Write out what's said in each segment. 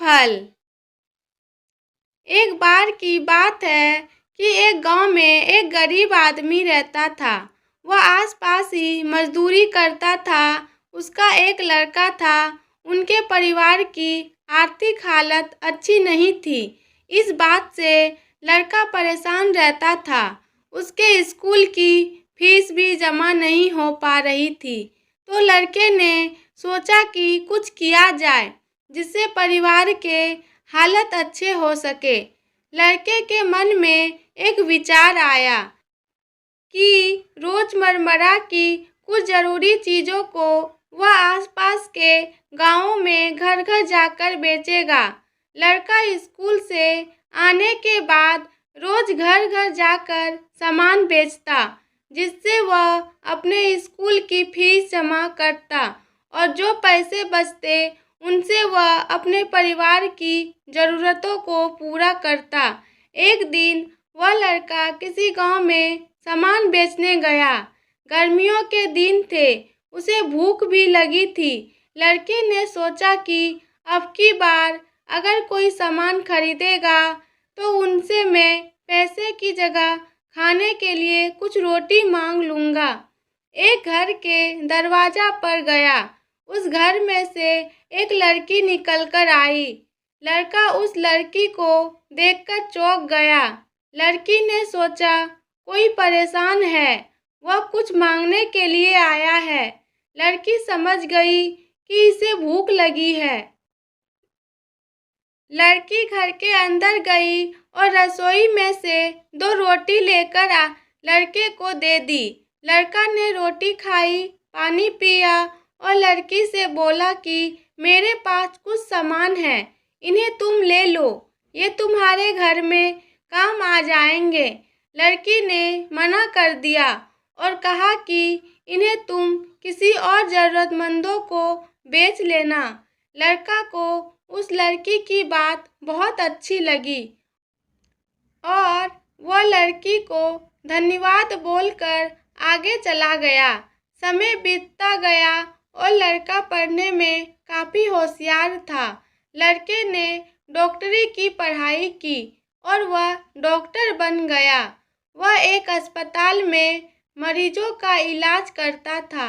फल। एक बार की बात है कि एक गांव में एक गरीब आदमी रहता था। वह आसपास ही मजदूरी करता था। उसका एक लड़का था। उनके परिवार की आर्थिक हालत अच्छी नहीं थी। इस बात से लड़का परेशान रहता था। उसके स्कूल की फीस भी जमा नहीं हो पा रही थी। तो लड़के ने सोचा कि कुछ किया जाए जिससे परिवार के हालत अच्छे हो सके। लड़के के मन में एक विचार आया कि रोजमर्रा की कुछ ज़रूरी चीज़ों को वह आसपास के गांवों में घर घर जाकर बेचेगा। लड़का स्कूल से आने के बाद रोज घर घर जाकर सामान बेचता, जिससे वह अपने स्कूल की फीस जमा करता और जो पैसे बचते उनसे वह अपने परिवार की ज़रूरतों को पूरा करता। एक दिन वह लड़का किसी गांव में सामान बेचने गया। गर्मियों के दिन थे, उसे भूख भी लगी थी। लड़के ने सोचा कि अब की बार अगर कोई सामान खरीदेगा तो उनसे मैं पैसे की जगह खाने के लिए कुछ रोटी मांग लूँगा। एक घर के दरवाजा पर गया। उस घर में से एक लड़की निकलकर आई। लड़का उस लड़की को देखकर चौंक गया। लड़की ने सोचा कोई परेशान है, वह कुछ मांगने के लिए आया है। लड़की समझ गई कि इसे भूख लगी है। लड़की घर के अंदर गई और रसोई में से 2 रोटी लेकर लड़के को दे दी। लड़का ने रोटी खाई, पानी पिया और लड़की से बोला कि मेरे पास कुछ सामान है, इन्हें तुम ले लो, ये तुम्हारे घर में काम आ जाएंगे। लड़की ने मना कर दिया और कहा कि इन्हें तुम किसी और ज़रूरतमंदों को बेच लेना। लड़का को उस लड़की की बात बहुत अच्छी लगी और वह लड़की को धन्यवाद बोलकर आगे चला गया। समय बीतता गया और लड़का पढ़ने में काफ़ी होशियार था। लड़के ने डॉक्टरी की पढ़ाई की और वह डॉक्टर बन गया। वह एक अस्पताल में मरीजों का इलाज करता था।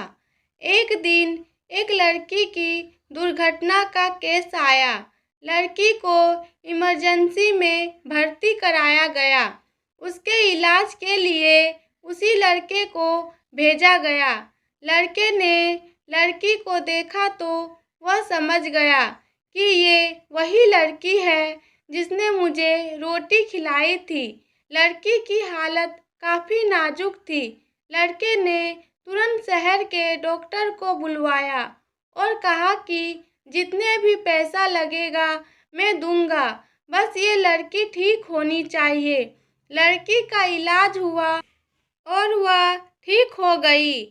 एक दिन एक लड़की की दुर्घटना का केस आया। लड़की को इमरजेंसी में भर्ती कराया गया। उसके इलाज के लिए उसी लड़के को भेजा गया। लड़के ने लड़की को देखा तो वह समझ गया कि ये वही लड़की है जिसने मुझे रोटी खिलाई थी। लड़की की हालत काफ़ी नाजुक थी। लड़के ने तुरंत शहर के डॉक्टर को बुलवाया और कहा कि जितने भी पैसा लगेगा मैं दूंगा, बस ये लड़की ठीक होनी चाहिए। लड़की का इलाज हुआ और वह ठीक हो गई।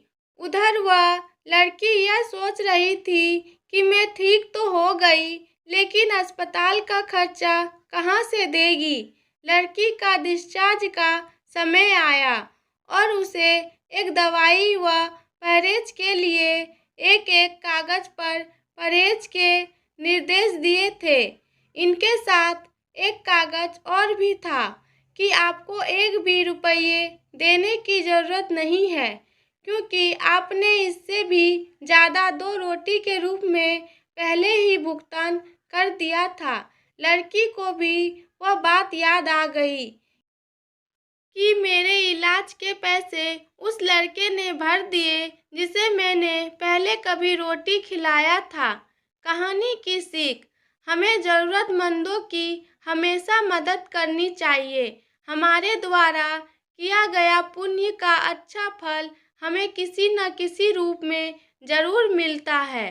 उधर वह लड़की यह सोच रही थी कि मैं ठीक तो हो गई, लेकिन अस्पताल का खर्चा कहाँ से देगी। लड़की का डिस्चार्ज का समय आया और उसे एक दवाई व परहेज के लिए एक एक कागज पर परहेज के निर्देश दिए थे। इनके साथ एक कागज और भी था कि आपको 1 भी रुपये देने की ज़रूरत नहीं है, क्योंकि आपने इससे भी ज़्यादा 2 रोटी के रूप में पहले ही भुगतान कर दिया था। लड़की को भी वह बात याद आ गई कि मेरे इलाज के पैसे उस लड़के ने भर दिए जिसे मैंने पहले कभी रोटी खिलाया था। कहानी की सीख: हमें ज़रूरतमंदों की हमेशा मदद करनी चाहिए। हमारे द्वारा किया गया पुण्य का अच्छा फल हमें किसी न किसी रूप में ज़रूर मिलता है।